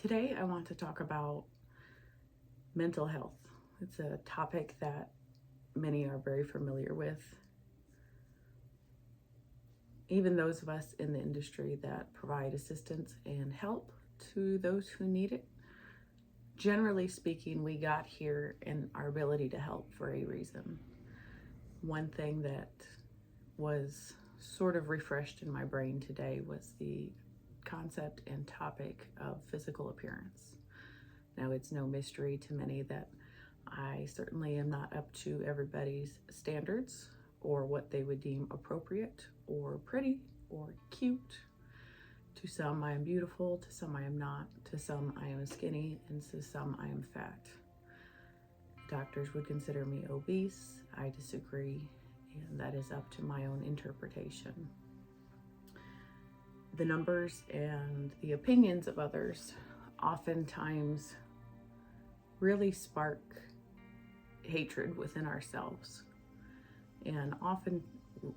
Today, I want to talk about mental health. It's a topic that many are very familiar with, even those of us in the industry that provide assistance and help to those who need it. Generally speaking, we got here in our ability to help for a reason. One thing that was sort of refreshed in my brain today was the concept and topic of physical appearance. Now, it's no mystery to many that I certainly am not up to everybody's standards or what they would deem appropriate or pretty or cute. To some, I am beautiful. To some, I am not. To some, I am skinny. And to some, I am fat. Doctors would consider me obese. I disagree, and that is up to my own interpretation. The numbers and the opinions of others oftentimes really spark hatred within ourselves. And often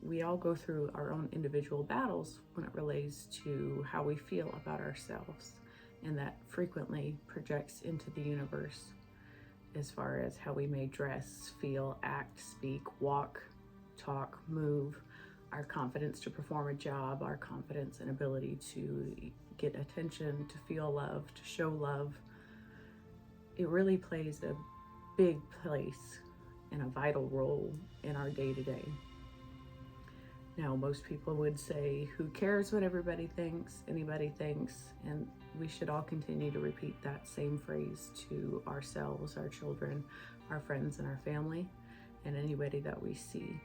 we all go through our own individual battles when it relates to how we feel about ourselves. And that frequently projects into the universe as far as how we may dress, feel, act, speak, walk, talk, move, our confidence to perform a job, our confidence and ability to get attention, to feel love, to show love. It really plays a big place and a vital role in our day-to-day. Now, most people would say, who cares what anybody thinks, and we should all continue to repeat that same phrase to ourselves, our children, our friends, and our family, and anybody that we see.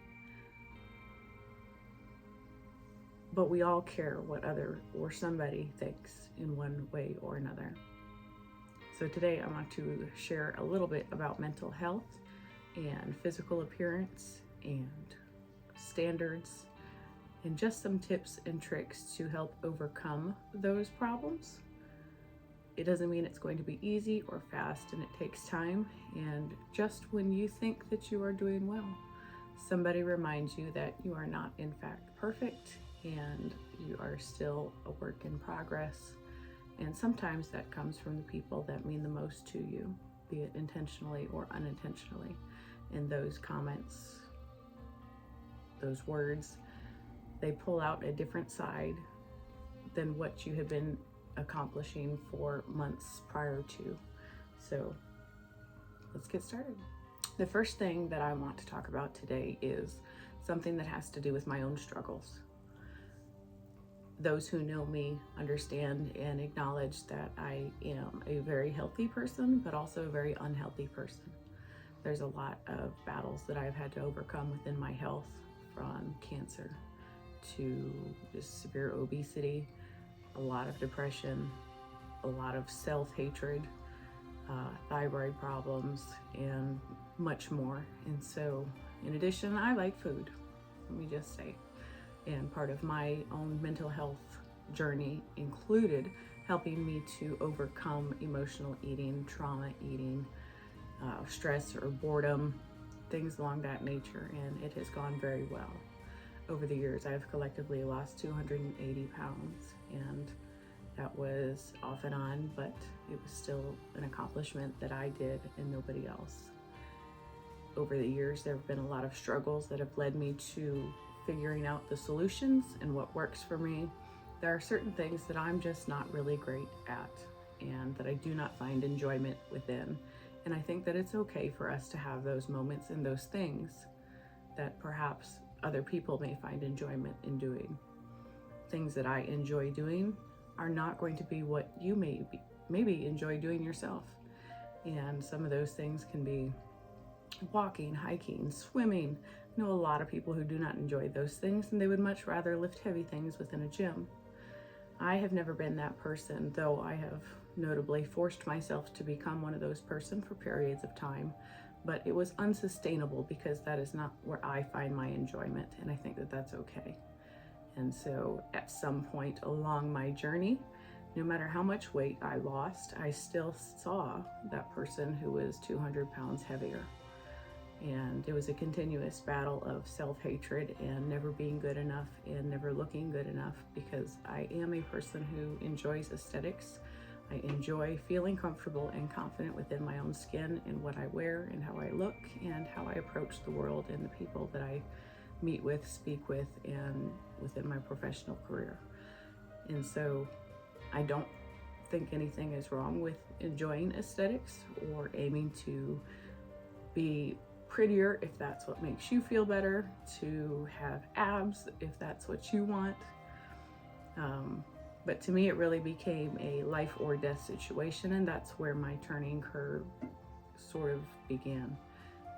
But we all care what other or somebody thinks in one way or another. So today I want to share a little bit about mental health and physical appearance and standards and just some tips and tricks to help overcome those problems. It doesn't mean it's going to be easy or fast, and it takes time. And just when you think that you are doing well, somebody reminds you that you are not in fact perfect and you are still a work in progress. And sometimes that comes from the people that mean the most to you, be it intentionally or unintentionally. And those comments, those words, they pull out a different side than what you have been accomplishing for months prior to. So let's get started. The first thing that I want to talk about today is something that has to do with my own struggles. Those who know me understand and acknowledge that I am a very healthy person, but also a very unhealthy person. There's a lot of battles that I've had to overcome within my health, from cancer to just severe obesity, a lot of depression, a lot of self-hatred, thyroid problems, and much more. And so, in addition, I like food, let me just say. And part of my own mental health journey included helping me to overcome emotional eating, trauma eating, stress or boredom, things along that nature, and it has gone very well. Over the years, I've collectively lost 280 pounds, and that was off and on, but it was still an accomplishment that I did and nobody else. Over the years, there have been a lot of struggles that have led me to figuring out the solutions and what works for me. There are certain things that I'm just not really great at and that I do not find enjoyment within. And I think that it's okay for us to have those moments and those things that perhaps other people may find enjoyment in doing. Things that I enjoy doing are not going to be what you maybe enjoy doing yourself. And some of those things can be walking, hiking, swimming. I know a lot of people who do not enjoy those things, and they would much rather lift heavy things within a gym. I have never been that person, though I have notably forced myself to become one of those person for periods of time, but it was unsustainable because that is not where I find my enjoyment, and I think that that's okay. And so at some point along my journey, no matter how much weight I lost, I still saw that person who was 200 pounds heavier. And it was a continuous battle of self-hatred and never being good enough and never looking good enough, because I am a person who enjoys aesthetics. I enjoy feeling comfortable and confident within my own skin and what I wear and how I look and how I approach the world and the people that I meet with, speak with, and within my professional career. And so I don't think anything is wrong with enjoying aesthetics or aiming to be prettier if that's what makes you feel better, to have abs if that's what you want. But to me, it really became a life or death situation, and that's where my turning curve sort of began.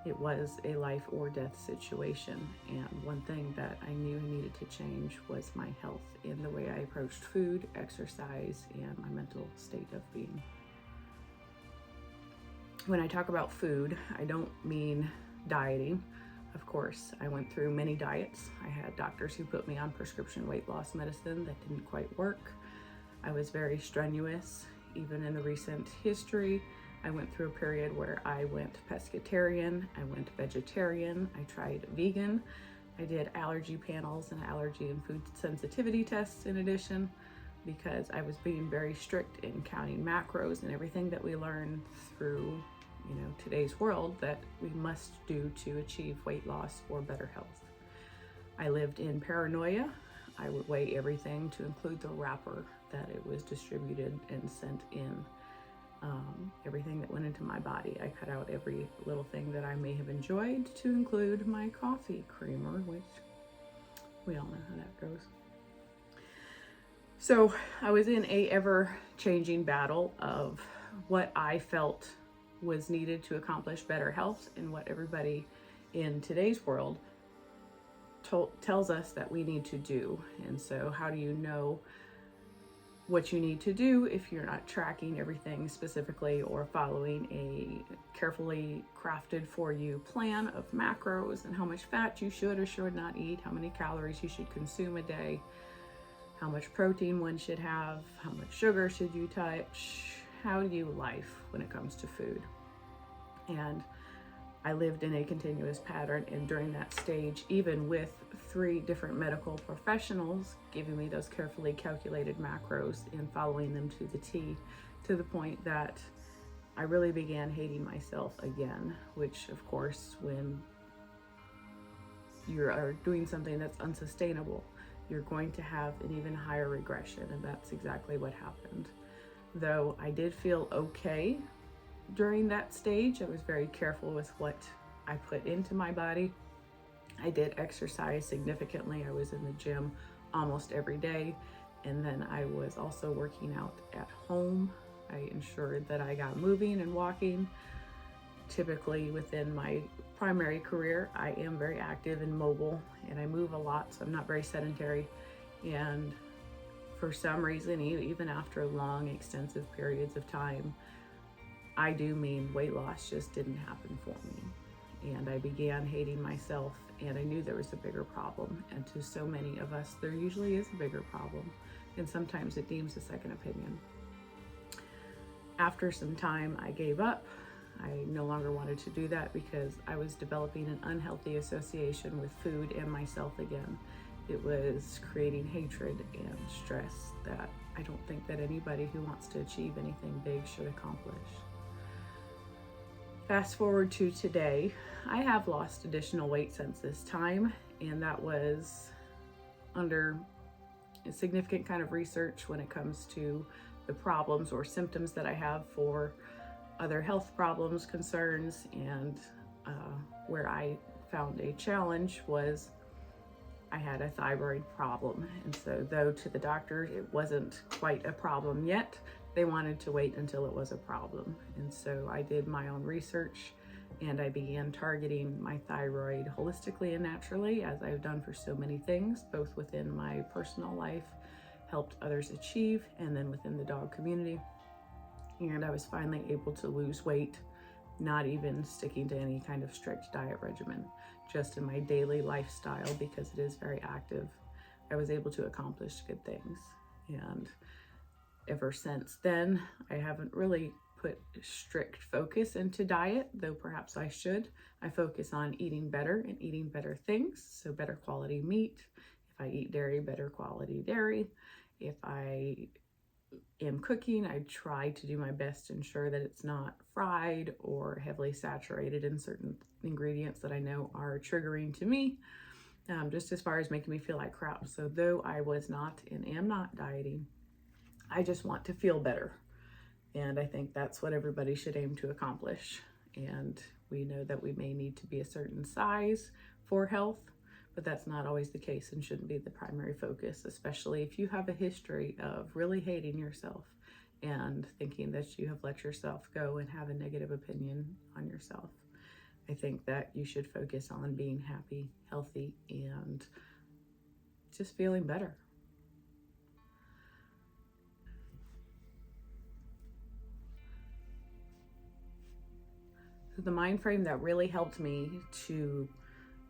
It was a life or death situation, and one thing that I knew I needed to change was my health in the way I approached food, exercise, and my mental state of being. When I talk about food, I don't mean dieting. Of course, I went through many diets. I had doctors who put me on prescription weight loss medicine that didn't quite work. I was very strenuous. Even in the recent history, I went through a period where I went pescatarian, I went vegetarian, I tried vegan, I did allergy panels and allergy and food sensitivity tests in addition, because I was being very strict in counting macros and everything that we learn through today's world that we must do to achieve weight loss or better health. I lived in paranoia. I would weigh everything to include the wrapper that it was distributed and sent in. Everything that went into my body. I cut out every little thing that I may have enjoyed to include my coffee creamer, which we all know how that goes. So I was in a ever-changing battle of what I felt was needed to accomplish better health and what everybody in today's world tells us that we need to do. And so how do you know what you need to do if you're not tracking everything specifically or following a carefully crafted for you plan of macros and how much fat you should or should not eat, how many calories you should consume a day, how much protein one should have, how much sugar should you touch, how do you life when it comes to food? And I lived in a continuous pattern, and during that stage, even with 3 different medical professionals giving me those carefully calculated macros and following them to the T, to the point that I really began hating myself again, which of course, when you are doing something that's unsustainable, you're going to have an even higher regression, and that's exactly what happened. Though I did feel okay during that stage, I was very careful with what I put into my body. I did exercise significantly. I was in the gym almost every day, and then I was also working out at home. I ensured that I got moving and walking. Typically within my primary career, I am very active and mobile, and I move a lot, so I'm not very sedentary. And for some reason, even after long, extensive periods of time, I do mean weight loss just didn't happen for me. And I began hating myself, and I knew there was a bigger problem. And to so many of us, there usually is a bigger problem. And sometimes it deems a second opinion. After some time, I gave up. I no longer wanted to do that because I was developing an unhealthy association with food and myself again. It was creating hatred and stress that I don't think that anybody who wants to achieve anything big should accomplish. Fast forward to today, I have lost additional weight since this time, and that was under a significant kind of research when it comes to the problems or symptoms that I have for other health problems, concerns, and where I found a challenge was I had a thyroid problem. And so though to the doctor it wasn't quite a problem yet, they wanted to wait until it was a problem. And so I did my own research, and I began targeting my thyroid holistically and naturally, as I've done for so many things, both within my personal life, helped others achieve, and then within the dog community. And I was finally able to lose weight, not even sticking to any kind of strict diet regimen, just in my daily lifestyle, because it is very active. I was able to accomplish good things. And ever since then, I haven't really put strict focus into diet, though perhaps I should. I focus on eating better and eating better things, so better quality meat. If I eat dairy, better quality dairy. If I am cooking, I try to do my best to ensure that it's not fried or heavily saturated in certain ingredients that I know are triggering to me, just as far as making me feel like crap. So though I was not and am not dieting, I just want to feel better. And I think that's what everybody should aim to accomplish. And we know that we may need to be a certain size for health, but that's not always the case and shouldn't be the primary focus, especially if you have a history of really hating yourself and thinking that you have let yourself go and have a negative opinion on yourself. I think that you should focus on being happy, healthy, and just feeling better. So the mind frame that really helped me to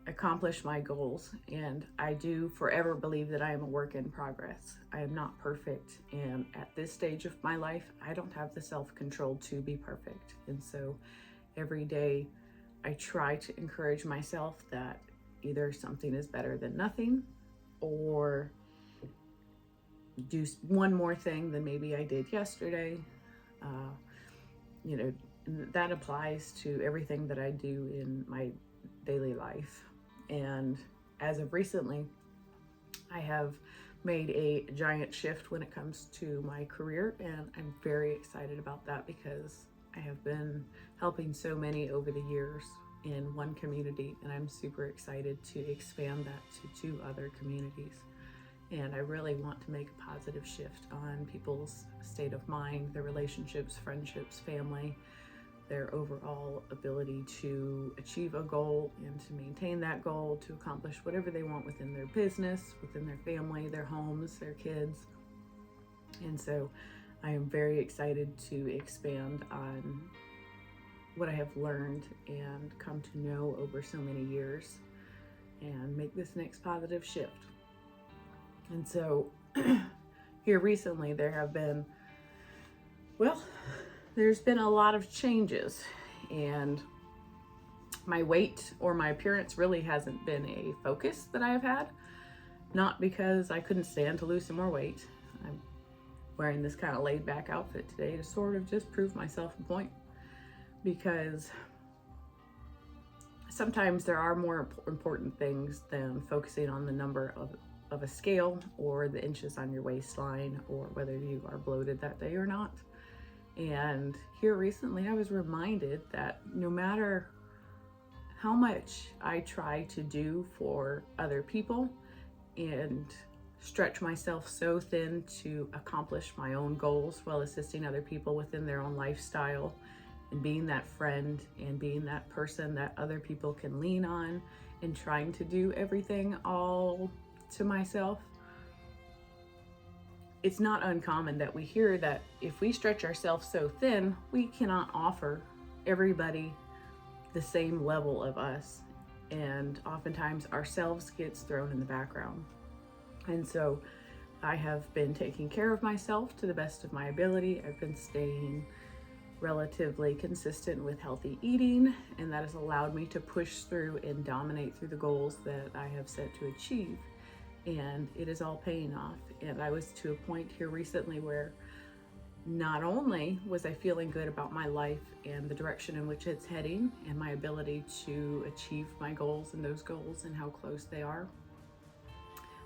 accomplish my goals, and I do forever believe that I am a work in progress. I am not perfect, and at this stage of my life, I don't have the self-control to be perfect. And so every day I try to encourage myself that either something is better than nothing, or do one more thing than maybe I did yesterday. That applies to everything that I do in my daily life. And as of recently, I have made a giant shift when it comes to my career, and I'm very excited about that because I have been helping so many over the years in one community, and I'm super excited to expand that to 2 other communities. And I really want to make a positive shift on people's state of mind, their relationships, friendships, family, their overall ability to achieve a goal and to maintain that goal, to accomplish whatever they want within their business, within their family, their homes, their kids. And so I am very excited to expand on what I have learned and come to know over so many years and make this next positive shift. And so here recently there's been a lot of changes, and my weight or my appearance really hasn't been a focus that I have had. Not because I couldn't stand to lose some more weight. I'm wearing this kind of laid back outfit today to sort of just prove myself a point, because sometimes there are more important things than focusing on the number of a scale or the inches on your waistline or whether you are bloated that day or not. And here recently, I was reminded that no matter how much I try to do for other people and stretch myself so thin to accomplish my own goals while assisting other people within their own lifestyle and being that friend and being that person that other people can lean on and trying to do everything all to myself, it's not uncommon that we hear that if we stretch ourselves so thin, we cannot offer everybody the same level of us. And oftentimes ourselves gets thrown in the background. And so I have been taking care of myself to the best of my ability. I've been staying relatively consistent with healthy eating, and that has allowed me to push through and dominate through the goals that I have set to achieve. And it is all paying off. And I was to a point here recently where not only was I feeling good about my life and the direction in which it's heading and my ability to achieve my goals and those goals and how close they are,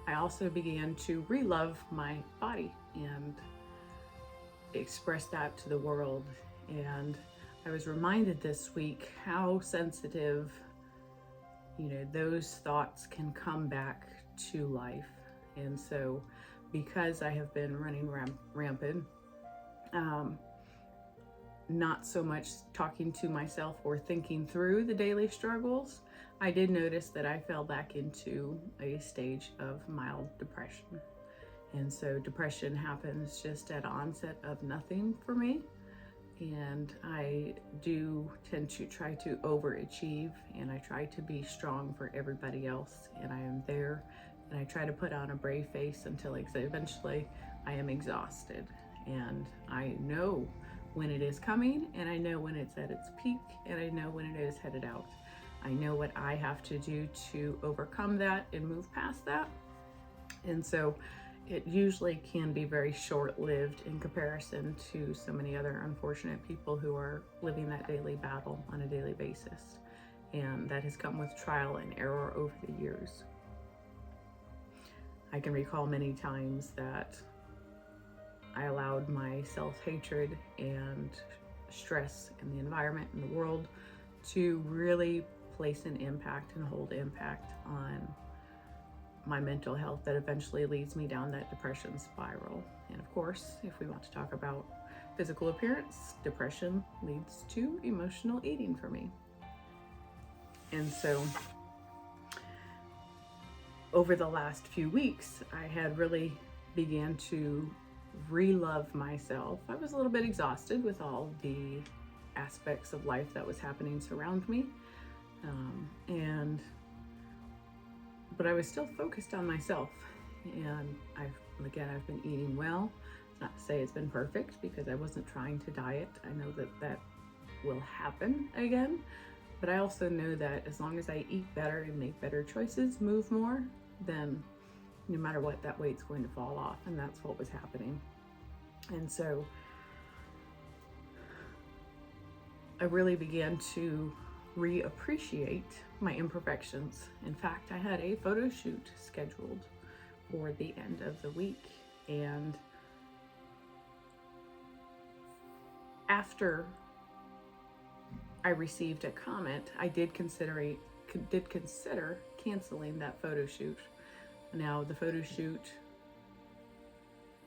I also began to re-love my body and express that to the world. And I was reminded this week how sensitive, those thoughts can come back to life. And so because I have been running rampant, not so much talking to myself or thinking through the daily struggles, I did notice that I fell back into a stage of mild depression. And so depression happens just at onset of nothing for me. And I do tend to try to overachieve, and I try to be strong for everybody else, and I am there, and I try to put on a brave face until eventually I am exhausted. And I know when it is coming, and I know when it's at its peak, and I know when it is headed out. I know what I have to do to overcome that and move past that. And so it usually can be very short-lived in comparison to so many other unfortunate people who are living that daily battle on a daily basis. And that has come with trial and error over the years. I can recall many times that I allowed my self-hatred and stress in the environment, in the world, to really place an impact and hold impact on my mental health that eventually leads me down that depression spiral. And of course, if we want to talk about physical appearance, depression leads to emotional eating for me. And so over the last few weeks, I had really began to re-love myself. I was a little bit exhausted with all the aspects of life that was happening around me. But I was still focused on myself. And I've been eating well. Not to say it's been perfect, because I wasn't trying to diet. I know that will happen again. But I also know that as long as I eat better and make better choices, move more, then no matter what, that weight's going to fall off. And that's what was happening. And so I really began to reappreciate my imperfections. In fact, I had a photo shoot scheduled for the end of the week. And after I received a comment, I did consider canceling that photo shoot. Now, the photo shoot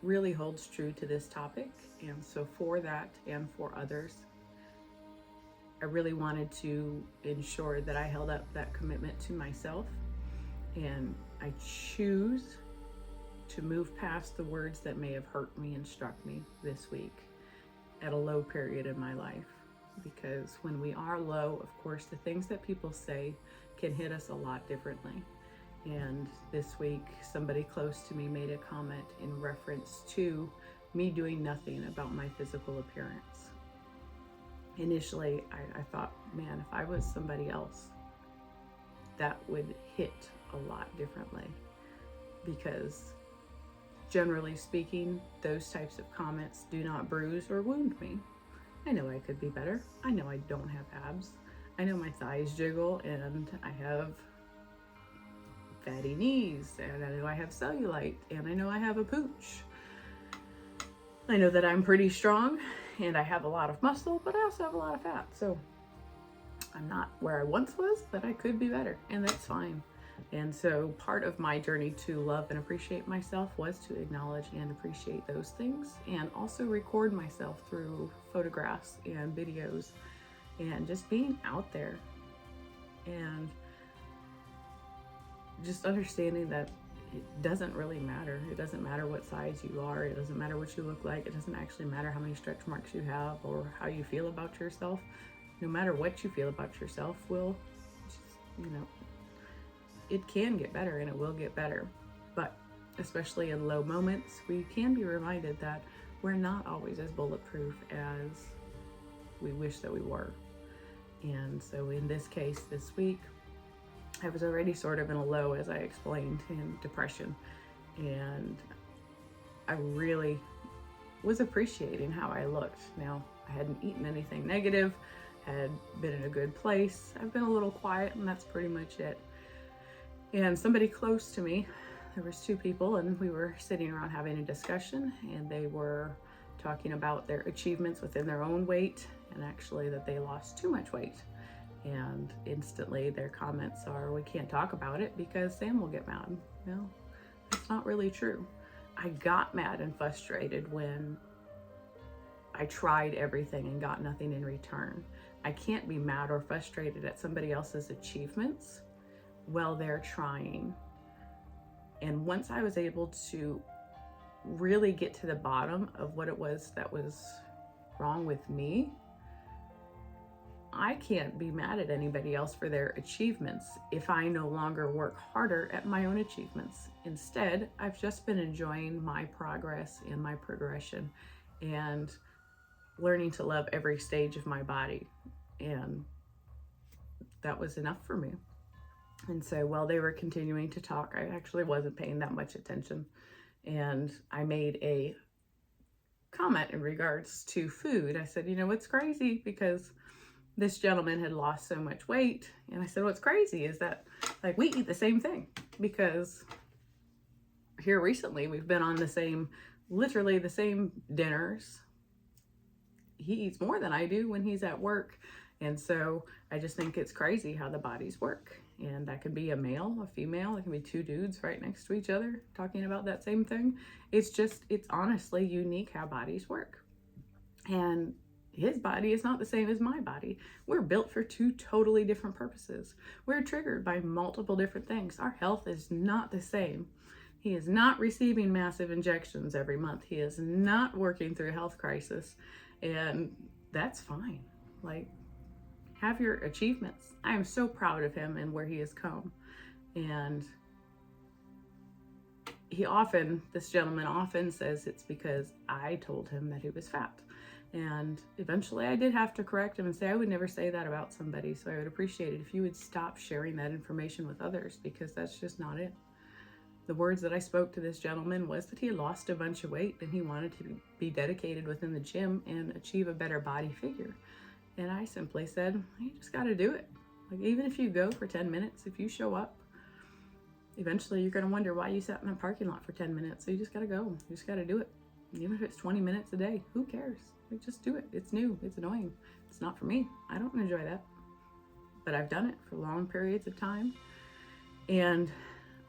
really holds true to this topic, and so for that and for others, I really wanted to ensure that I held up that commitment to myself, and I choose to move past the words that may have hurt me and struck me this week at a low period in my life. Because when we are low, of course, the things that people say can hit us a lot differently. And this week, somebody close to me made a comment in reference to me doing nothing about my physical appearance. Initially, I thought, man, if I was somebody else, that would hit a lot differently. Because generally speaking, those types of comments do not bruise or wound me. I know I could be better. I know I don't have abs. I know my thighs jiggle, and I have fatty knees, and I know I have cellulite, and I know I have a pooch. I know that I'm pretty strong, and I have a lot of muscle, but I also have a lot of fat. So I'm not where I once was, but I could be better, and that's fine. And so part of my journey to love and appreciate myself was to acknowledge and appreciate those things, and also record myself through photographs and videos, and just being out there, and just understanding that it doesn't really matter. It doesn't matter what size you are. It doesn't matter what you look like. It doesn't actually matter how many stretch marks you have or how you feel about yourself. No matter what you feel about yourself will just, it can get better, and it will get better. But especially in low moments, we can be reminded that we're not always as bulletproof as we wish that we were. And so in this case, this week, I was already sort of in a low, as I explained, in depression. And I really was appreciating how I looked. Now, I hadn't eaten anything negative, had been in a good place. I've been a little quiet, and that's pretty much it. And somebody close to me, there was two people, and we were sitting around having a discussion, and they were talking about their achievements within their own weight, and actually that they lost too much weight. And instantly their comments are, we can't talk about it because Sam will get mad. No, that's not really true. I got mad and frustrated when I tried everything and got nothing in return. I can't be mad or frustrated at somebody else's achievements while they're trying. And once I was able to really get to the bottom of what it was that was wrong with me, I can't be mad at anybody else for their achievements if I no longer work harder at my own achievements. Instead, I've just been enjoying my progress and my progression and learning to love every stage of my body. And that was enough for me. And so while they were continuing to talk, I actually wasn't paying that much attention And I made a comment in regards to food. I said, you know, what's crazy, because this gentleman had lost so much weight. And I said, what's crazy is that, like, we eat the same thing, because here recently we've been on the same, literally the same dinners. He eats more than I do when he's at work. And so I just think it's crazy how the bodies work. And that could be a male, a female, it can be two dudes right next to each other talking about that same thing. It's honestly unique how bodies work. And his body is not the same as my body. We're built for two totally different purposes. We're triggered by multiple different things. Our health is not the same. He is not receiving massive injections every month. He is not working through a health crisis. And that's fine. Like, have your achievements. I am so proud of him and where he has come. And this gentleman often says it's because I told him that he was fat. And eventually I did have to correct him and say, I would never say that about somebody. So I would appreciate it if you would stop sharing that information with others, because that's just not it. The words that I spoke to this gentleman was that he had lost a bunch of weight and he wanted to be dedicated within the gym and achieve a better body figure. And I simply said, you just got to do it. Like, even if you go for 10 minutes, if you show up, eventually you're going to wonder why you sat in a parking lot for 10 minutes. So you just got to go. You just got to do it. Even if it's 20 minutes a day, who cares? Like, just do it. It's new. It's annoying. It's not for me. I don't enjoy that. But I've done it for long periods of time. And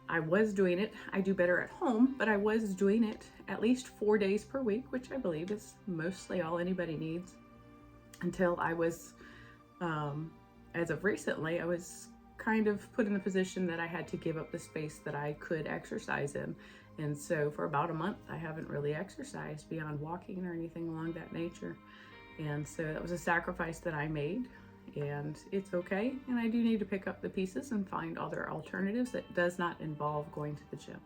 I was doing it. I do better at home, but I was doing it at least 4 days per week, which I believe is mostly all anybody needs. Until I was, as of recently, I was kind of put in the position that I had to give up the space that I could exercise in. And so for about a month, I haven't really exercised beyond walking or anything along that nature. And so that was a sacrifice that I made, and it's okay. And I do need to pick up the pieces and find other alternatives that does not involve going to the gym,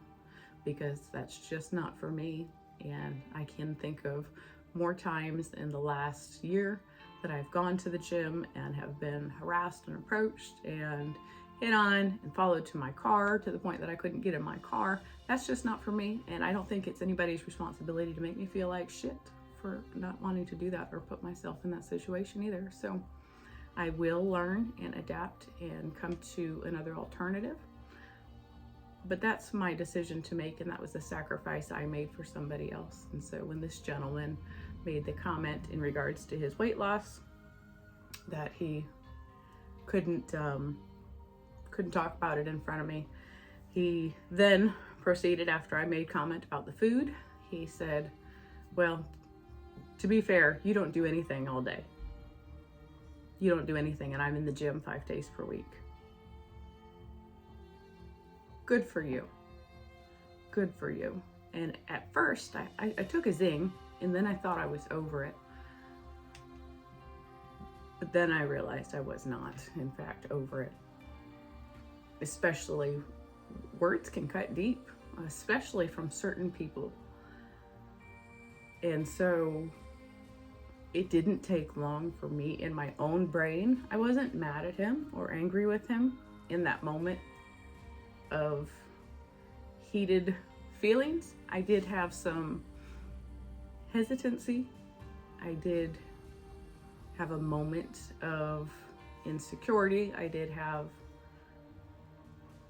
because that's just not for me. And I can think of more times in the last year that I've gone to the gym and have been harassed and approached and hit on and followed to my car to the point that I couldn't get in my car. That's just not for me. And I don't think it's anybody's responsibility to make me feel like shit for not wanting to do that or put myself in that situation either. So I will learn and adapt and come to another alternative. But that's my decision to make, and that was the sacrifice I made for somebody else. And so when this gentleman made the comment in regards to his weight loss, that he couldn't talk about it in front of me, he then proceeded, after I made comment about the food, he said, well, to be fair, you don't do anything all day. You don't do anything, and I'm in the gym 5 days per week. Good for you. Good for you. And at first, I took a zing, and then I thought I was over it. But then I realized I was not, in fact, over it. Especially, words can cut deep, especially from certain people. And so it didn't take long for me in my own brain. I wasn't mad at him or angry with him in that moment of heated feelings. I did have some hesitancy. I did have a moment of insecurity. I did have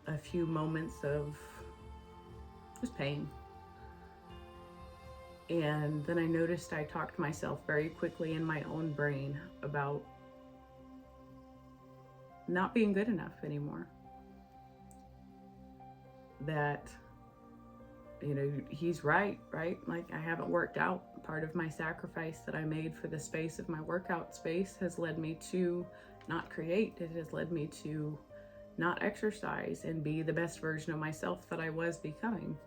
a few moments of just pain. And then I noticed I talked myself very quickly in my own brain about not being good enough anymore. That, you know, he's right? Like, I haven't worked out. Part of my sacrifice that I made for the space of my workout space has led me to not create. It has led me to not exercise and be the best version of myself that I was becoming.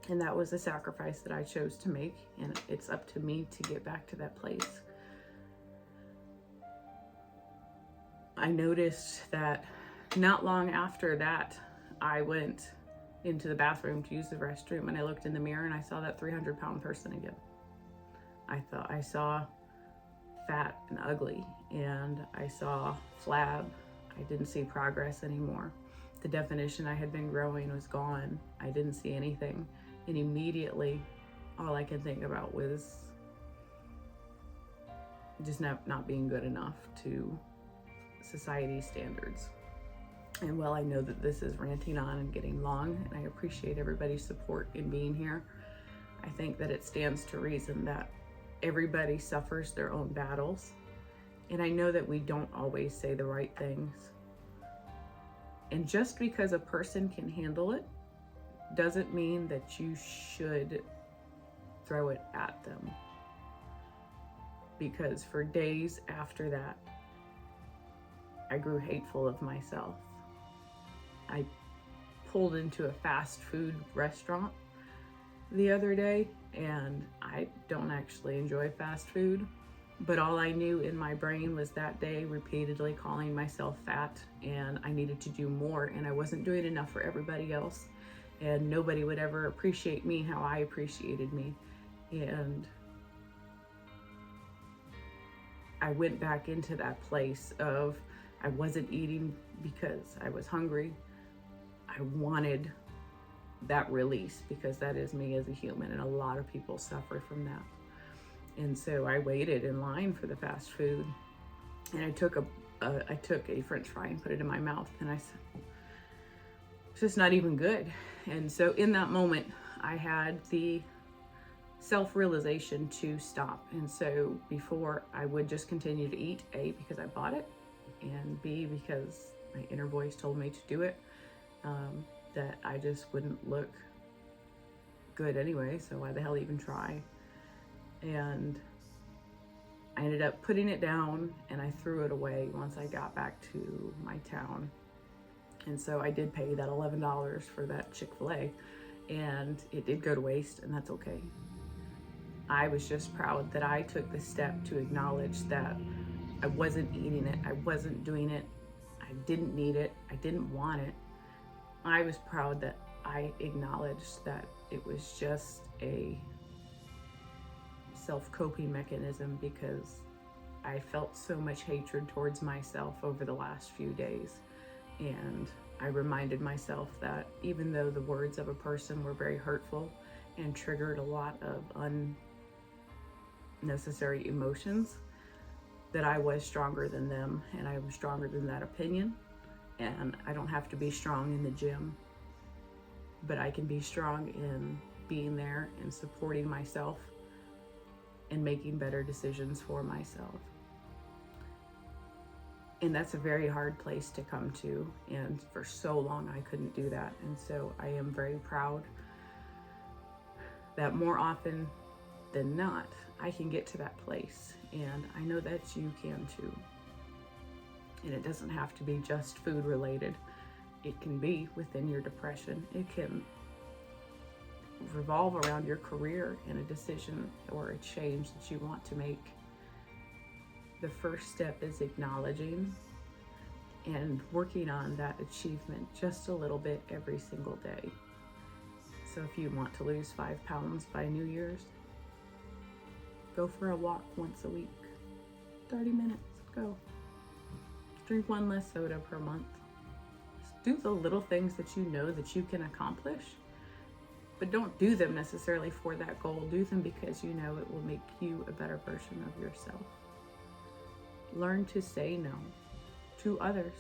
And that was a sacrifice that I chose to make, and it's up to me to get back to that place. I noticed that not long after that, I went into the bathroom to use the restroom, and I looked in the mirror and I saw that 300-pound person again. I thought I saw fat and ugly, and I saw flab. I didn't see progress anymore. The definition I had been growing was gone. I didn't see anything. And immediately, all I could think about was just not being good enough to society's standards. And while I know that this is ranting on and getting long, and I appreciate everybody's support in being here, I think that it stands to reason that everybody suffers their own battles. And I know that we don't always say the right things. And just because a person can handle it doesn't mean that you should throw it at them. Because for days after that, I grew hateful of myself. I pulled into a fast food restaurant the other day, and I don't actually enjoy fast food, but all I knew in my brain was that day repeatedly calling myself fat, and I needed to do more, and I wasn't doing enough for everybody else, and nobody would ever appreciate me how I appreciated me. And I went back into that place of I wasn't eating because I was hungry. I wanted that release because that is me as a human, and a lot of people suffer from that. And so I waited in line for the fast food, and I took a French fry and put it in my mouth, and I said, it's just not even good. And so in that moment, I had the self-realization to stop. And so before, I would just continue to eat, A, because I bought it, and B, because my inner voice told me to do it, that I just wouldn't look good anyway, so why the hell even try? And I ended up putting it down, and I threw it away once I got back to my town. And so I did pay that $11 for that Chick-fil-A, and it did go to waste, and that's okay. I was just proud that I took the step to acknowledge that I wasn't eating it, I wasn't doing it, I didn't need it, I didn't want it. I was proud that I acknowledged that it was just a self-coping mechanism because I felt so much hatred towards myself over the last few days. And I reminded myself that even though the words of a person were very hurtful and triggered a lot of unnecessary emotions, that I was stronger than them, and I was stronger than that opinion. And I don't have to be strong in the gym, but I can be strong in being there and supporting myself and making better decisions for myself. And that's a very hard place to come to, and for so long I couldn't do that. And so I am very proud that more often than not, I can get to that place, and I know that you can too. And it doesn't have to be just food related. It can be within your depression. It can revolve around your career and a decision or a change that you want to make. The first step is acknowledging and working on that achievement just a little bit every single day. So if you want to lose 5 pounds by New Year's, go for a walk once a week, 30 minutes, go. Drink 1 less soda per month. Just do the little things that you know that you can accomplish, but don't do them necessarily for that goal. Do them because you know it will make you a better version of yourself. Learn to say no to others.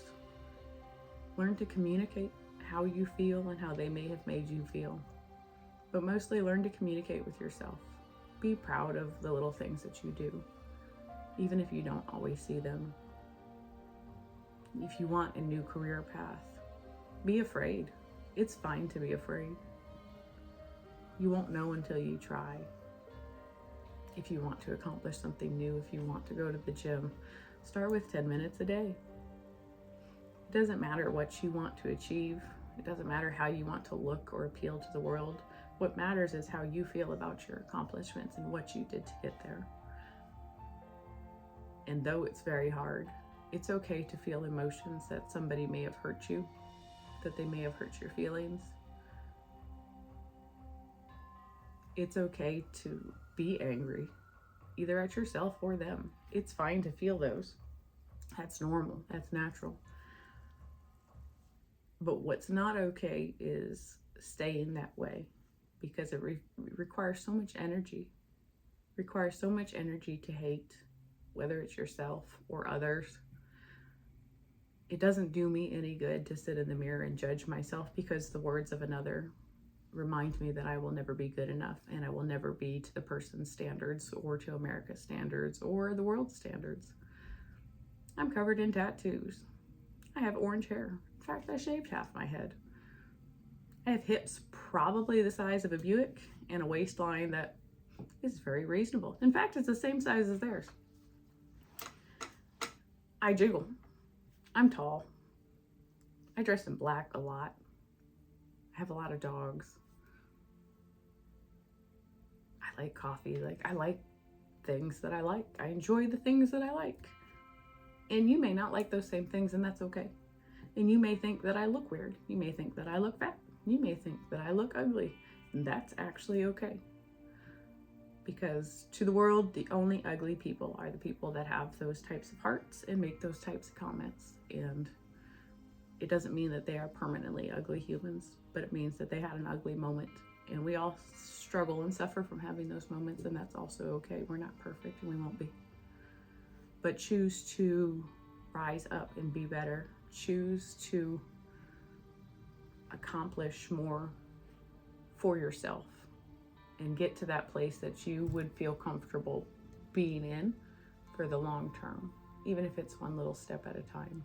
Learn to communicate how you feel and how they may have made you feel. But mostly learn to communicate with yourself. Be proud of the little things that you do, even if you don't always see them. If you want a new career path, be afraid. It's fine to be afraid. You won't know until you try. If you want to accomplish something new, if you want to go to the gym, start with 10 minutes a day. It doesn't matter what you want to achieve. It doesn't matter how you want to look or appeal to the world. What matters is how you feel about your accomplishments and what you did to get there. And though it's very hard, it's okay to feel emotions that somebody may have hurt you, that they may have hurt your feelings. It's okay to be angry, either at yourself or them. It's fine to feel those. That's normal, that's natural. But what's not okay is staying that way, because it requires so much energy. Requires so much energy to hate, whether it's yourself or others. It doesn't do me any good to sit in the mirror and judge myself, because the words of another remind me that I will never be good enough, and I will never be to the person's standards or to America's standards or the world's standards. I'm covered in tattoos. I have orange hair. In fact, I shaved half my head. I have hips probably the size of a Buick and a waistline that is very reasonable. In fact, it's the same size as theirs. I jiggle. I'm tall. I dress in black a lot. I have a lot of dogs. I like coffee. I like things that I like. I enjoy the things that I like. And you may not like those same things, and that's okay. And you may think that I look weird. You may think that I look fat. You may think that I look ugly. And that's actually okay. Because to the world, the only ugly people are the people that have those types of hearts and make those types of comments. And it doesn't mean that they are permanently ugly humans, but it means that they had an ugly moment. And we all struggle and suffer from having those moments, and that's also okay. We're not perfect, and we won't be. But choose to rise up and be better. Choose to accomplish more for yourself and get to that place that you would feel comfortable being in for the long term, even if it's one little step at a time.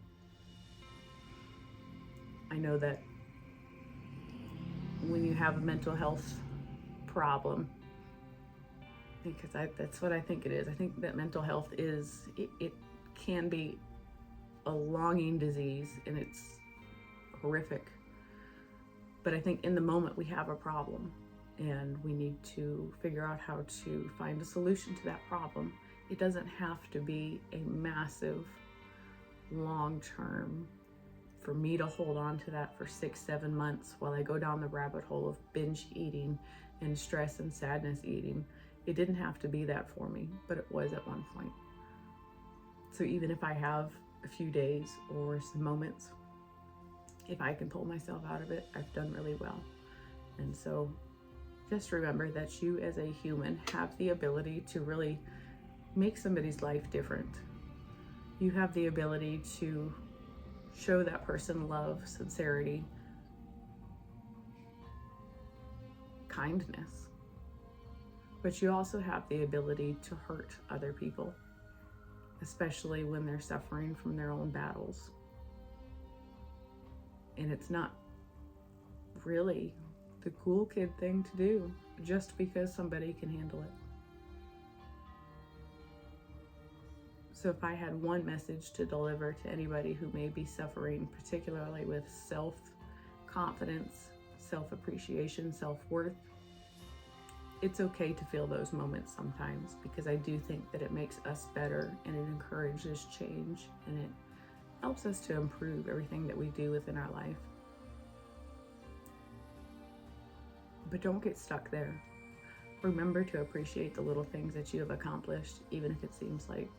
I know that when you have a mental health problem, because that's what I think it is. I think that mental health is, it can be a longing disease, and it's horrific. But I think in the moment we have a problem, and we need to figure out how to find a solution to that problem. It doesn't have to be a massive, long-term, for me to hold on to that for 6-7 months while I go down the rabbit hole of binge eating and stress and sadness eating. It didn't have to be that for me, but it was at one point. So even if I have a few days or some moments, if I can pull myself out of it, I've done really well. And so just remember that you as a human have the ability to really make somebody's life different. You have the ability to show that person love, sincerity, kindness. But you also have the ability to hurt other people, especially when they're suffering from their own battles. And it's not really the cool kid thing to do just because somebody can handle it. So if I had one message to deliver to anybody who may be suffering, particularly with self-confidence, self-appreciation, self-worth, it's okay to feel those moments sometimes, because I do think that it makes us better, and it encourages change, and it helps us to improve everything that we do within our life. But don't get stuck there. Remember to appreciate the little things that you have accomplished, even if it seems like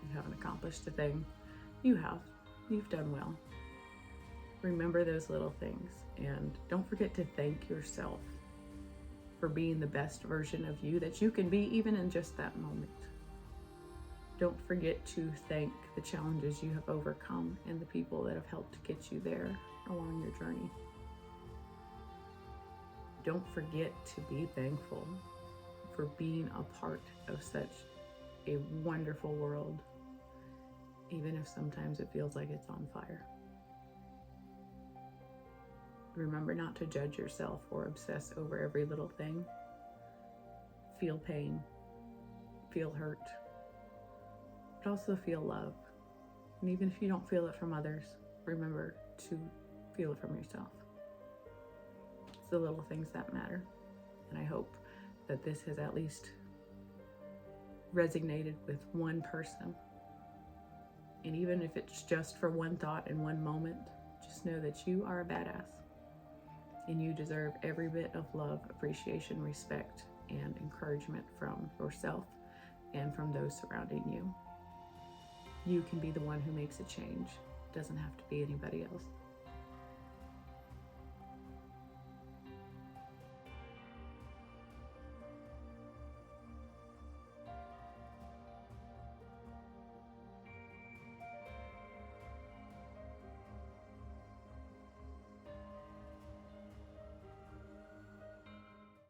you haven't accomplished a thing. You have. You've done well. Remember those little things, and don't forget to thank yourself for being the best version of you that you can be, even in just that moment. Don't forget to thank the challenges you have overcome and the people that have helped get you there along your journey. Don't forget to be thankful for being a part of such a wonderful world, even if sometimes it feels like it's on fire. Remember not to judge yourself or obsess over every little thing. Feel pain, feel hurt, but also feel love. And even if you don't feel it from others, remember to feel it from yourself. It's the little things that matter. And I hope that this has at least resonated with one person. And even if it's just for one thought in one moment, just know that you are a badass. And you deserve every bit of love, appreciation, respect, and encouragement from yourself and from those surrounding you. You can be the one who makes a change. It doesn't have to be anybody else.